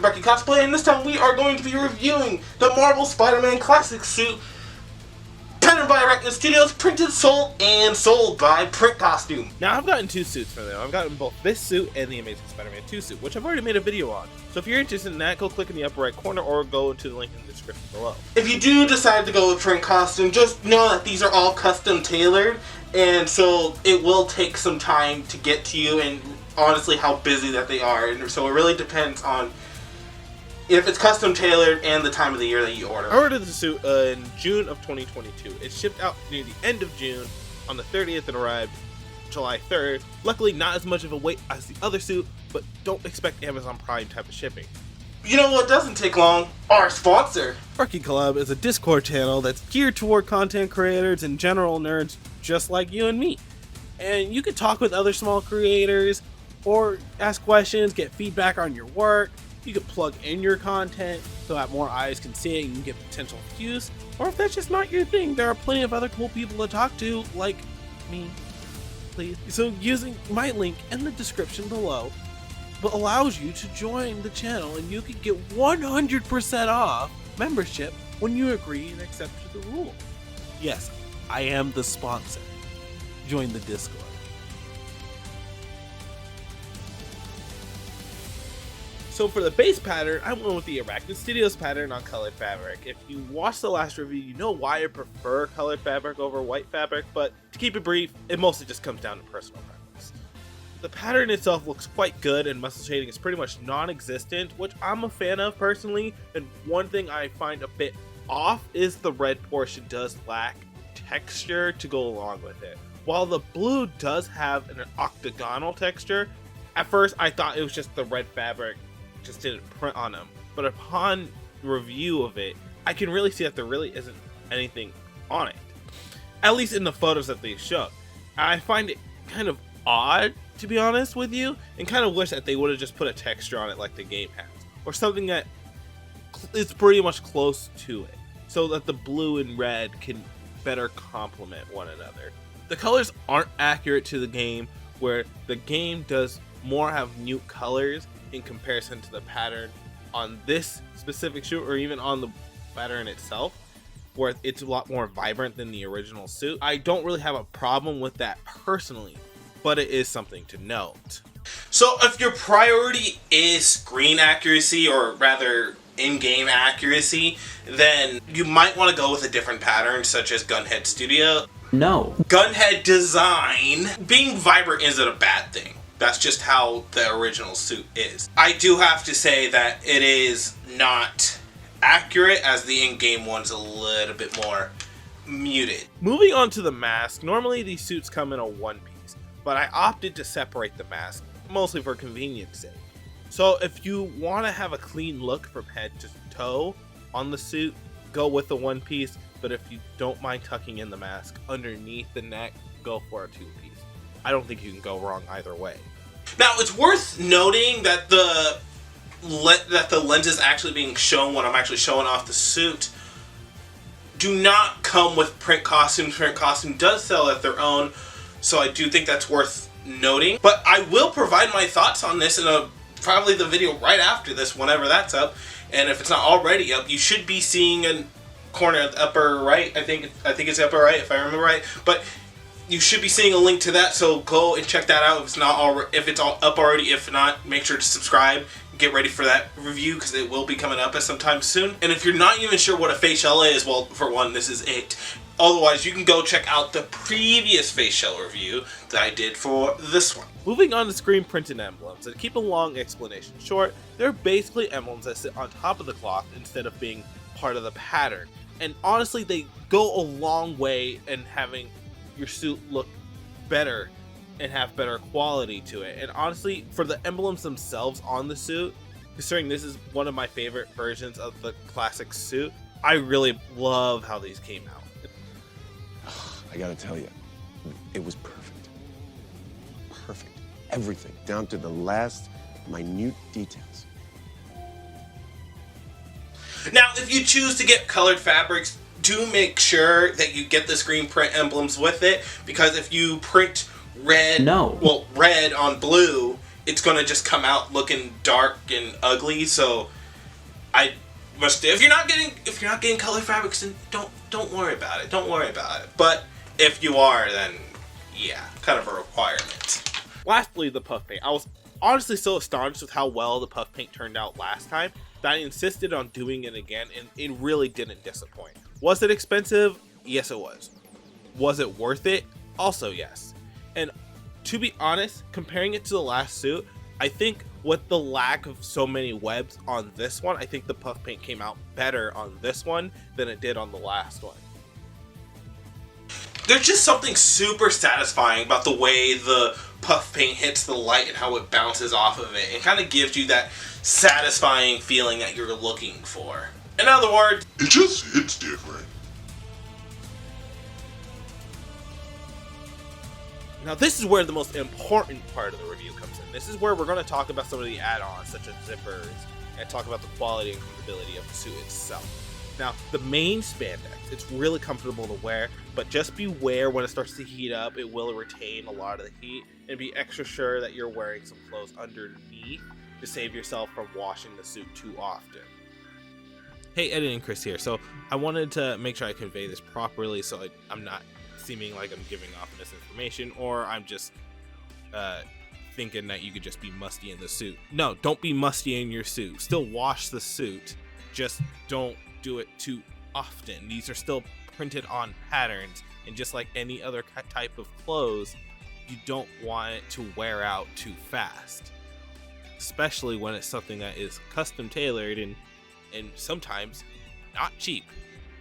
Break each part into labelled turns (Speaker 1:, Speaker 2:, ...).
Speaker 1: Becky Cosplay, and this time we are going to be reviewing the Marvel Spider-Man Classic suit, patterned by Remastered Studios, printed, sold by PrintCostume.
Speaker 2: Now, I've gotten two suits from them. I've gotten both this suit and the Amazing Spider-Man 2 suit, which I've already made a video on. So if you're interested in that, go click in the upper right corner or go to the link in the description below.
Speaker 1: If you do decide to go with PrintCostume, just know that these are all custom tailored, and so it will take some time to get to you, and honestly how busy that they are, and so it really depends on if it's custom tailored and the time of the year that you order.
Speaker 2: I ordered the suit in June of 2022. It shipped out near the end of June on the 30th and arrived July 3rd. Luckily, not as much of a wait as the other suit, but don't expect Amazon Prime type of shipping.
Speaker 1: You know what doesn't take long? Our sponsor.
Speaker 2: Rookie Club is a Discord channel that's geared toward content creators and general nerds just like you and me. And you can talk with other small creators or ask questions, get feedback on your work. You can plug in your content so that more eyes can see it and you can get potential views. Or if that's just not your thing, there are plenty of other cool people to talk to, like me, please. So using my link in the description below allows you to join the channel, and you can get 100% off membership when you agree and accept the rule. Yes, I am the sponsor. Join the Discord. So for the base pattern, I went with the Remastered Studios pattern on colored fabric. If you watched the last review, you know why I prefer colored fabric over white fabric, but to keep it brief, it mostly just comes down to personal preference. The pattern itself looks quite good, and muscle shading is pretty much non-existent, which I'm a fan of personally, and one thing I find a bit off is the red portion does lack texture to go along with it. While the blue does have an octagonal texture, at first I thought it was just the red fabric just didn't print on them, but upon review of it, I can really see that there really isn't anything on it, at least in the photos that they show. I find it kind of odd, to be honest with you, and kind of wish that they would have just put a texture on it like the game has, or something that is pretty much close to it, so that the blue and red can better complement one another. The colors aren't accurate to the game, where the game does more have mute colors in comparison to the pattern on this specific suit, or even on the pattern itself, where it's a lot more vibrant than the original suit. I don't really have a problem with that personally, but it is something to note.
Speaker 1: So if your priority is screen accuracy, or rather in-game accuracy, then you might want to go with a different pattern, such as Gunhead Studio.
Speaker 3: No.
Speaker 1: Gunhead design, being vibrant isn't a bad thing. That's just how the original suit is. I do have to say that it is not accurate, as the in-game one's a little bit more muted.
Speaker 2: Moving on to the mask, normally these suits come in a one piece, but I opted to separate the mask, mostly for convenience sake. So if you want to have a clean look from head to toe on the suit, go with the one piece, but if you don't mind tucking in the mask underneath the neck, go for a two piece. I don't think you can go wrong either way.
Speaker 1: Now, it's worth noting that the lenses actually being shown when I'm actually showing off the suit do not come with PrintCostume. PrintCostume does sell at their own, so I do think that's worth noting. But I will provide my thoughts on this in probably the video right after this, whenever that's up. And if it's not already up, you should be seeing a corner at the upper right. I think it's upper right, if I remember right. But you should be seeing a link to that, so go and check that out if it's not all up already. If not, make sure to subscribe. Get ready for that review, because it will be coming up at sometime soon. And if you're not even sure what a face shell is, well, for one, this is it. Otherwise, you can go check out the previous face shell review that I did for this one.
Speaker 2: Moving on to screen printed emblems, and keep a long explanation short, they're basically emblems that sit on top of the cloth instead of being part of the pattern. And honestly, they go a long way in having your suit look better and have better quality to it. And honestly, for the emblems themselves on the suit, considering this is one of my favorite versions of the classic suit, I really love how these came out.
Speaker 4: I gotta tell you, it was perfect. Perfect. Everything, down to the last minute details.
Speaker 1: Now, if you choose to get colored fabrics, do make sure that you get the screen print emblems with it, because if you print red,
Speaker 3: No.
Speaker 1: well, red on blue, it's gonna just come out looking dark and ugly. So I must. If you're not getting color fabrics, then don't worry about it. Don't worry about it. But if you are, then yeah, kind of a requirement.
Speaker 2: Lastly, the puff paint. I was honestly so astonished with how well the puff paint turned out last time that I insisted on doing it again, and it really didn't disappoint. Was it expensive? Yes, it was. Was it worth it? Also, yes. And to be honest, comparing it to the last suit, I think with the lack of so many webs on this one, I think the puff paint came out better on this one than it did on the last one.
Speaker 1: There's just something super satisfying about the way the puff paint hits the light and how it bounces off of it. It kind of gives you that satisfying feeling that you're looking for. In other words,
Speaker 3: it just hits different.
Speaker 2: Now this is where the most important part of the review comes in. This is where we're going to talk about some of the add-ons such as zippers and talk about the quality and comfortability of the suit itself. Now the main spandex, it's really comfortable to wear, but just beware when it starts to heat up, it will retain a lot of the heat, and be extra sure that you're wearing some clothes underneath to save yourself from washing the suit too often. Hey, Editing Chris here. So I wanted to make sure I convey this properly so I'm not seeming like I'm giving off misinformation, or I'm just thinking that you could just be musty in the suit. No, don't be musty in your suit. Still wash the suit, just don't do it too often. These are still printed on patterns, and just like any other type of clothes, you don't want it to wear out too fast, especially when it's something that is custom tailored and sometimes not cheap.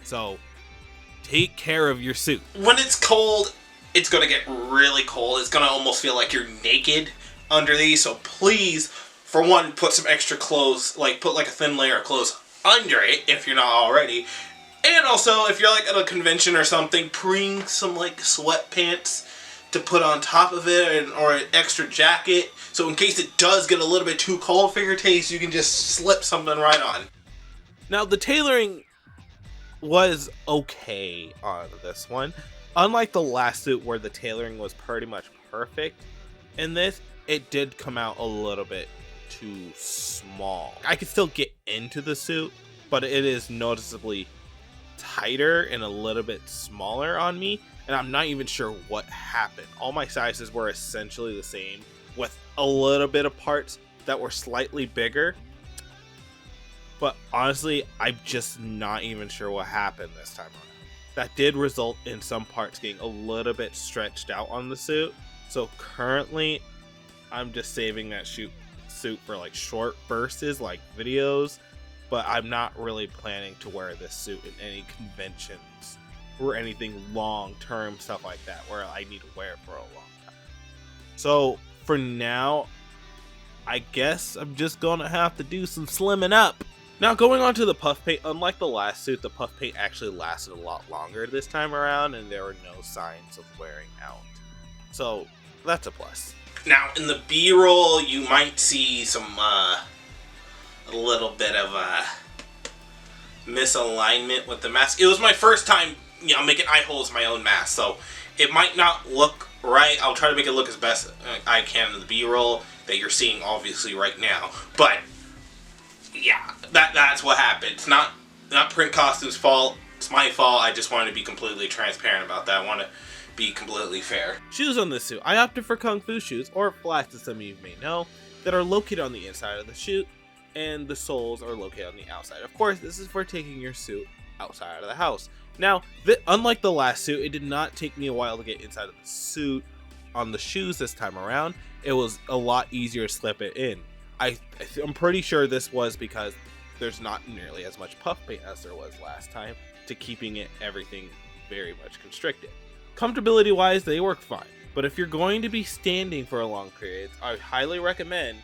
Speaker 2: So take care of your suit.
Speaker 1: when it's cold, it's going to get really cold. It's going to almost feel like you're naked under these. So please, for one, put some extra clothes, like put like a thin layer of clothes under it if you're not already. And also, if you're like at a convention or something, bring some like sweatpants to put on top of it, or an extra jacket. So in case it does get a little bit too cold for your taste, you can just slip something right on.
Speaker 2: Now the tailoring was okay on this one. Unlike the last suit where the tailoring was pretty much perfect, in this, it did come out a little bit too small. I could still get into the suit, but it is noticeably tighter and a little bit smaller on me, and I'm not even sure what happened. All my sizes were essentially the same, with a little bit of parts that were slightly bigger. But honestly, I'm just not even sure what happened this time around. That did result in some parts getting a little bit stretched out on the suit. So currently, I'm just saving that suit for like short bursts, like videos. But I'm not really planning to wear this suit in any conventions or anything long-term stuff like that, where I need to wear it for a long time. So for now, I guess I'm just gonna have to do some slimming up. Now, going on to the puff paint, unlike the last suit, the puff paint actually lasted a lot longer this time around, and there were no signs of wearing out. So, that's a plus.
Speaker 1: Now, in the B-roll, you might see some, a little bit of, misalignment with the mask. It was my first time, making eye holes in my own mask, so it might not look right. I'll try to make it look as best I can in the B-roll that you're seeing, obviously, right now. But yeah, that's what happened. It's not PrintCostume's fault. It's my fault. I just wanted to be completely transparent about that. I want to be completely fair.
Speaker 2: Shoes on this suit. I opted for Kung Fu shoes, or flats as some of you may know, that are located on the inside of the suit, and the soles are located on the outside. Of course, this is for taking your suit outside of the house. Now, unlike the last suit, it did not take me a while to get inside of the suit on the shoes this time around. It was a lot easier to slip it in. I'm pretty sure this was because there's not nearly as much puff paint as there was last time to keeping everything very much constricted. Comfortability wise, they work fine, but if you're going to be standing for a long period, I highly recommend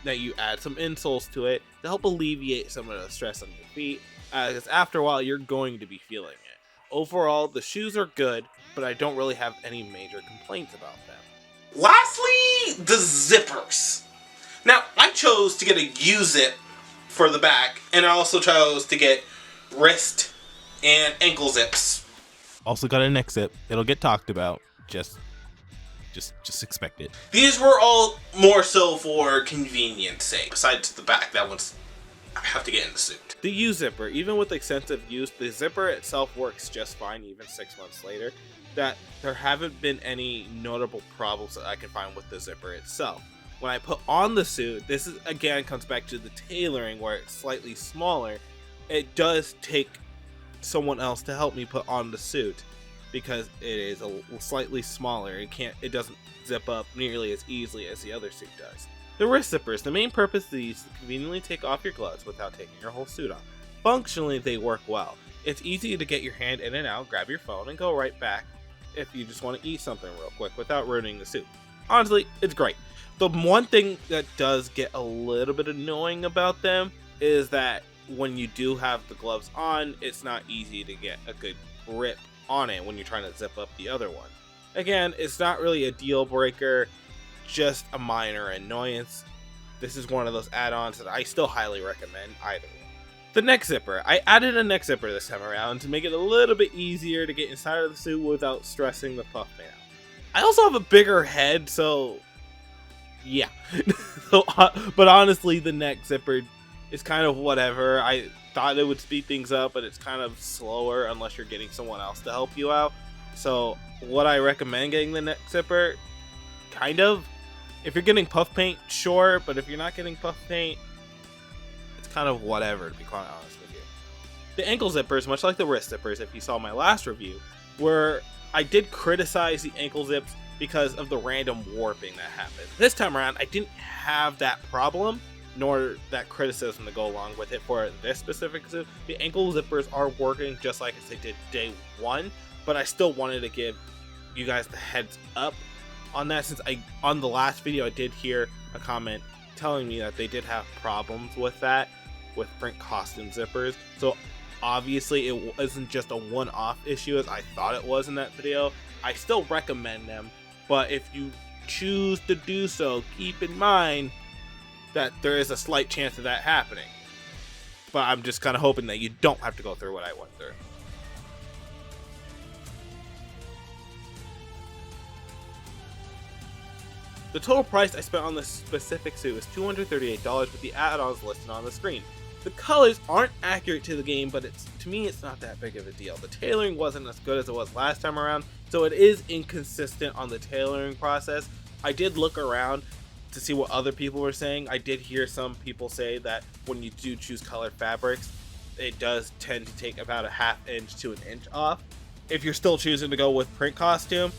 Speaker 2: that you add some insoles to it to help alleviate some of the stress on your feet, because after a while you're going to be feeling it. Overall, the shoes are good, but I don't really have any major complaints about them.
Speaker 1: Lastly, the zippers. Now, I chose to get a U-zip for the back, and I also chose to get wrist and ankle zips.
Speaker 2: Also got a neck zip. It'll get talked about. Just Just expect it.
Speaker 1: These were all more so for convenience sake. Besides the back, that one's I have to get in the suit.
Speaker 2: The U-zipper, even with extensive use, the zipper itself works just fine even 6 months later. That there haven't been any notable problems that I can find with the zipper itself. When I put on the suit, this is again comes back to the tailoring where it's slightly smaller. It does take someone else to help me put on the suit because it is a slightly smaller. It doesn't zip up nearly as easily as the other suit does. The wrist zippers, the main purpose of these is to conveniently take off your gloves without taking your whole suit off. Functionally, they work well. It's easy to get your hand in and out, grab your phone, and go right back if you just want to eat something real quick without ruining the suit. Honestly, it's great. The one thing that does get a little bit annoying about them is that when you do have the gloves on, it's not easy to get a good grip on it when you're trying to zip up the other one. Again, it's not really a deal breaker, just a minor annoyance. This is one of those add-ons that I still highly recommend either way. The neck zipper. I added a neck zipper this time around to make it a little bit easier to get inside of the suit without stressing the puff paint out. I also have a bigger head, so yeah. But honestly, the neck zipper is kind of whatever. I thought it would speed things up, but it's kind of slower unless you're getting someone else to help you out. So would I recommend getting the neck zipper? Kind of. If you're getting puff paint, sure, but if you're not getting puff paint, it's kind of whatever, to be quite honest with you. The ankle zippers, much like the wrist zippers, if you saw my last review, where I did criticize the ankle zips because of the random warping that happened. This time around, I didn't have that problem, nor that criticism to go along with it for this specific zip. The ankle zippers are working just like as they did day one, but I still wanted to give you guys the heads up on that, since on the last video I did hear a comment telling me that they did have problems with that, with PrintCostume zippers. So obviously it wasn't just a one-off issue as I thought it was in that video. I still recommend them, but if you choose to do so, keep in mind that there is a slight chance of that happening. But I'm just kind of hoping that you don't have to go through what I went through. The total price I spent on this specific suit was $238 with the add-ons listed on the screen. The colors aren't accurate to the game, but to me it's not that big of a deal. The tailoring wasn't as good as it was last time around, so it is inconsistent on the tailoring process. I did look around to see what other people were saying. I did hear some people say that when you do choose colored fabrics, it does tend to take about a ½ inch to an inch off. If you're still choosing to go with PrintCostume,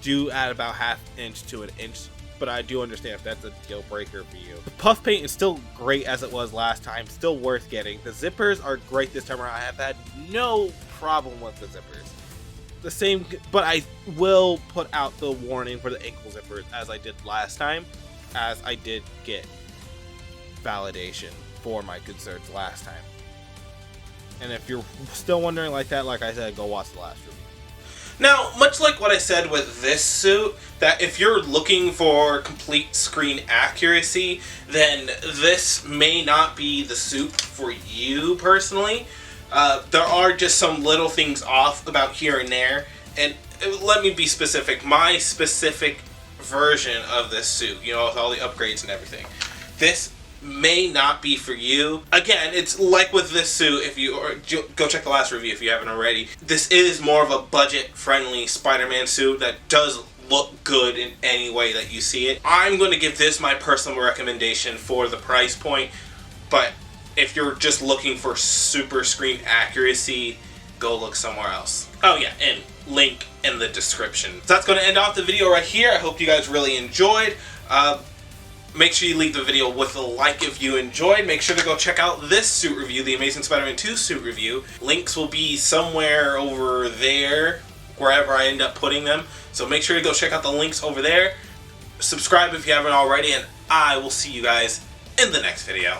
Speaker 2: do add about ½ inch to an inch, but I do understand if that's a deal breaker for you. The puff paint is still great as it was last time, still worth getting. The zippers are great this time around. I have had no problem with the zippers. The same, but I will put out the warning for the ankle zippers as I did last time, as I did get validation for my concerns last time. And if you're still wondering like that, like I said, go watch the last review.
Speaker 1: Now, much like what I said with this suit, that if you're looking for complete screen accuracy, then this may not be the suit for you personally. There are just some little things off about here and there, and let me be specific. My specific version of this suit, you know, with all the upgrades and everything, this may not be for you. Again, it's like with this suit, if you go check the last review if you haven't already. This is more of a budget-friendly Spider-Man suit that does look good in any way that you see it. I'm going to give this my personal recommendation for the price point, but if you're just looking for super screen accuracy, go look somewhere else. Oh yeah, and link in the description. So that's going to end off the video right here. I hope you guys really enjoyed. Make sure you leave the video with a like if you enjoyed. Make sure to go check out this suit review, the Amazing Spider-Man 2 suit review. Links will be somewhere over there, wherever I end up putting them. So make sure to go check out the links over there. Subscribe if you haven't already, and I will see you guys in the next video.